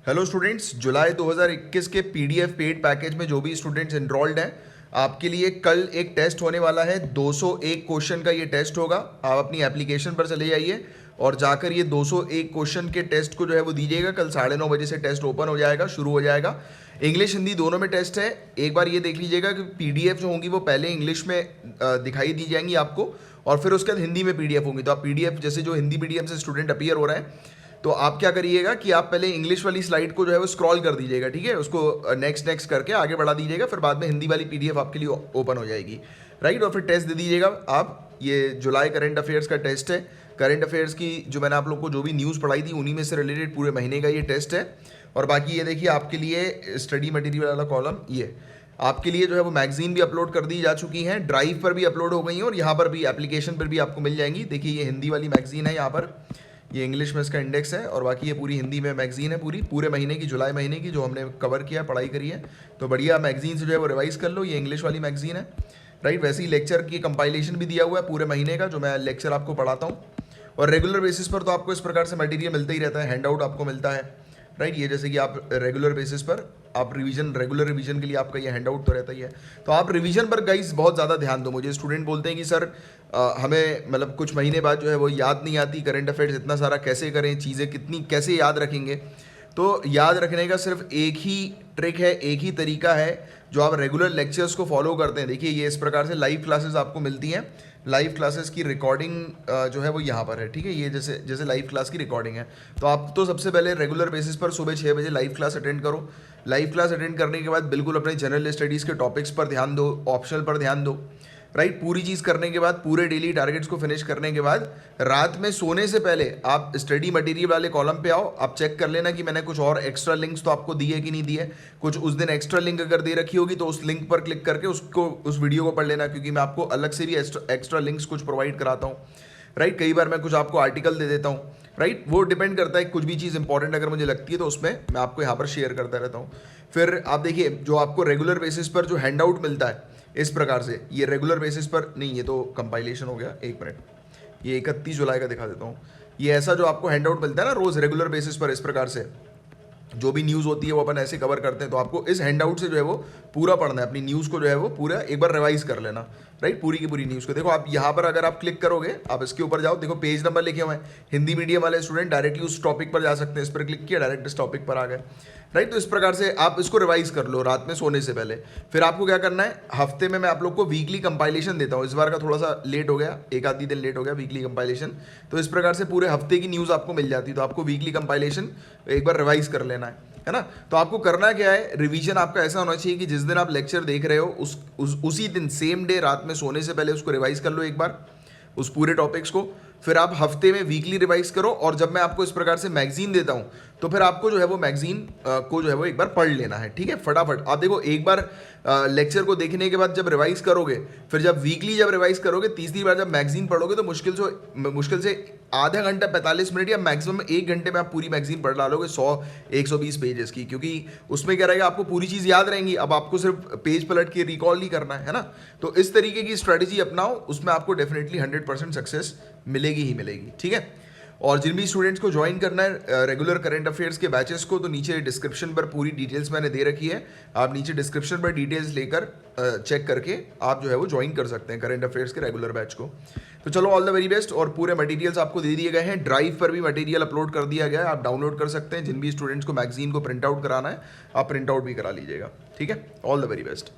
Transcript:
Hello students, जुलाई 2021 के PDF paid package में जो भी स्टूडेंट्स एनरोल्ड हैं, आपके लिए कल एक टेस्ट होने वाला है। 201 क्वेश्चन का ये टेस्ट होगा। आप अपनी एप्लीकेशन पर चले जाइए और जाकर ये 201 क्वेश्चन के टेस्ट को जो है वो दीजिएगा। कल 9:30 बजे से टेस्ट ओपन हो जाएगा, शुरू हो जाएगा। इंग्लिश हिंदी दोनों में टेस्ट है। एक बार ये देख लीजिएगा कि पीडीएफ जो होंगी वो पहले इंग्लिश में दिखाई दी जाएंगी आपको, और फिर उसके बाद हिंदी में पीडीएफ होंगी। तो आप पीडीएफ जैसे जो हिंदी मीडियम से स्टूडेंट अपीयर हो रहे हैं, तो आप क्या करिएगा कि आप पहले इंग्लिश वाली स्लाइड को जो है वो स्क्रॉल कर दीजिएगा, ठीक है। उसको नेक्स्ट नेक्स्ट करके आगे बढ़ा दीजिएगा, फिर बाद में हिंदी वाली पीडीएफ आपके लिए ओपन हो जाएगी, राइट। और फिर टेस्ट दे दीजिएगा आप। ये जुलाई करंट अफेयर्स का टेस्ट है। करंट अफेयर्स की जो मैंने आप लोग को जो भी न्यूज़ पढ़ाई थी उन्हीं में से रिलेटेड पूरे महीने का ये टेस्ट है। और बाकी ये देखिए आपके लिए स्टडी मटेरियल वाला कॉलम, ये आपके लिए जो है वो मैगजीन भी अपलोड कर दी जा चुकी हैं, ड्राइव पर भी अपलोड हो गई हैं और यहाँ पर भी एप्लीकेशन पर भी आपको मिल जाएंगी। देखिए ये हिंदी वाली मैगजीन है, यहाँ पर ये इंग्लिश में इसका इंडेक्स है, और बाकी ये पूरी हिंदी में मैगजीन है, पूरे महीने की, जुलाई महीने की, जो हमने कवर किया, पढ़ाई करी है। तो बढ़िया मैगजीन से जो है वो रिवाइज कर लो। ये इंग्लिश वाली मैगजीन है, राइट। वैसे ही लेक्चर की कंपाइलेशन भी दिया हुआ है पूरे महीने का, जो मैं लेक्चर आपको पढ़ाता हूँ। और रेगुलर बेसिस पर तो आपको इस प्रकार से मटेरियल मिलता ही रहता है, हैंड आउट आपको मिलता है, राइट। ये जैसे कि आप रेगुलर बेसिस पर आप रेगुलर रिवीजन के लिए आपका ये हैंड आउट तो रहता ही है। तो आप रिवीजन पर गाइस बहुत ज़्यादा ध्यान दो। मुझे स्टूडेंट बोलते हैं कि सर हमें मतलब कुछ महीने बाद जो है वो याद नहीं आती, करंट अफेयर्स इतना सारा कैसे करें, चीज़ें कितनी कैसे याद रखेंगे। तो याद रखने का सिर्फ एक ही ट्रिक है, एक ही तरीका है, जो आप रेगुलर लेक्चर्स को फॉलो करते हैं। देखिए ये इस प्रकार से लाइव क्लासेस आपको मिलती हैं। लाइव क्लासेस की रिकॉर्डिंग जो है वो यहाँ पर है, ठीक है। ये जैसे जैसे लाइव क्लास की रिकॉर्डिंग है। तो आप तो सबसे पहले रेगुलर बेसिस पर सुबह 6 बजे लाइव क्लास अटेंड करो। लाइव क्लास अटेंड करने के बाद बिल्कुल अपने जनरल स्टडीज़ के टॉपिक्स पर ध्यान दो, ऑप्शनल पर ध्यान दो, राइट। पूरी चीज़ करने के बाद, पूरे डेली टारगेट्स को फिनिश करने के बाद, रात में सोने से पहले आप स्टडी मटेरियल वाले कॉलम पे आओ। आप चेक कर लेना कि मैंने कुछ और एक्स्ट्रा लिंक्स तो आपको दिए कि नहीं दिए। कुछ उस दिन एक्स्ट्रा लिंक अगर दे रखी होगी तो उस लिंक पर क्लिक करके उस वीडियो को पढ़ लेना, क्योंकि मैं आपको अलग से भी एक्स्ट्रा लिंक्स कुछ प्रोवाइड कराता हूँ, राइट। कई बार मैं कुछ आपको आर्टिकल दे देता हूँ, राइट। वो डिपेंड करता है, कुछ भी चीज़ इंपॉर्टेंट अगर मुझे लगती है तो उसमें मैं आपको यहाँ पर शेयर करता रहता हूँ। फिर आप देखिए जो आपको रेगुलर बेसिस पर जो हैंड आउट मिलता है इस प्रकार से, ये रेगुलर बेसिस पर नहीं, ये तो कंपाइलेशन हो गया, एक मिनट, ये 31 जुलाई का दिखा देता हूँ। ये ऐसा जो आपको हैंड आउट मिलता है ना रोज़ रेगुलर बेसिस पर, इस प्रकार से जो भी न्यूज़ होती है वो अपन ऐसे कवर करते हैं। तो आपको इस हैंड आउट से जो है वो पूरा पढ़ना है, अपनी न्यूज़ को जो है वो पूरा एक बार रिवाइज कर लेना, राइट। पूरी की पूरी न्यूज़ को देखो। आप यहाँ पर अगर आप क्लिक करोगे, आप इसके ऊपर जाओ, देखो पेज नंबर लिखे हुए हैं। हिंदी मीडियम वाले स्टूडेंट डायरेक्टली उस टॉपिक पर जा सकते हैं। इस पर क्लिक किया, डायरेक्ट इस टॉपिक पर आ गए, राइट। तो इस प्रकार से आप इसको रिवाइज कर लो रात में सोने से पहले। फिर आपको क्या करना है, हफ्ते में मैं आप लोग को वीकली कंपाइलेशन देता हूँ। इस बार का थोड़ा सा लेट हो गया, एक आधी दिन लेट हो गया वीकली कंपाइलेशन। तो इस प्रकार से पूरे हफ्ते की न्यूज़ आपको मिल जाती है। तो आपको वीकली कंपाइलेशन एक बार रिवाइज कर लेना है ना। तो आपको करना क्या है, रिवीजन आपका ऐसा होना चाहिए कि जिस दिन आप लेक्चर देख रहे हो उसी दिन सेम डे रात में सोने से पहले उसको रिवाइज कर लो एक बार, उस पूरे टॉपिक्स को। फिर आप हफ्ते में वीकली रिवाइज करो, और जब मैं आपको इस प्रकार से मैगजीन देता हूं तो फिर आपको जो है वो मैगजीन को जो है वो एक बार पढ़ लेना है, ठीक है, फटाफट। आप देखो एक बार लेक्चर को देखने के बाद जब रिवाइज करोगे, फिर जब वीकली जब रिवाइज करोगे, तीसरी बार जब मैगजीन पढ़ोगे तो मुश्किल से आधा घंटा 45 मिनट या मैक्सिमम 1 घंटे में आप पूरी मैगजीन पढ़ डालोगे, 100-120 पेजेस की। क्योंकि उसमें क्या रहेगा, आपको पूरी चीज़ याद रहेंगी। अब आपको सिर्फ पेज पलट के रिकॉल नहीं करना है ना। तो इस तरीके की स्ट्रेटेजी अपनाओ, उसमें आपको डेफिनेटली 100% सक्सेस मिलेगी ही मिलेगी, ठीक है। और जिन भी स्टूडेंट्स को ज्वाइन करना है रेगुलर करंट अफेयर्स के बैचेस को, तो नीचे डिस्क्रिप्शन पर पूरी डिटेल्स मैंने दे रखी है। आप नीचे डिस्क्रिप्शन पर डिटेल्स लेकर चेक करके आप जो है वो ज्वाइन कर सकते हैं करंट अफेयर्स के रेगुलर बैच को। तो चलो, ऑल द वेरी बेस्ट। और पूरे मटेरियल्स आपको दे दिए गए हैं, ड्राइव पर भी मटेरियल अपलोड कर दिया गया है, आप डाउनलोड कर सकते हैं। जिन भी स्टूडेंट्स को मैगजीन को प्रिंट आउट कराना है, आप प्रिंट आउट भी करा लीजिएगा, ठीक है। All the very best.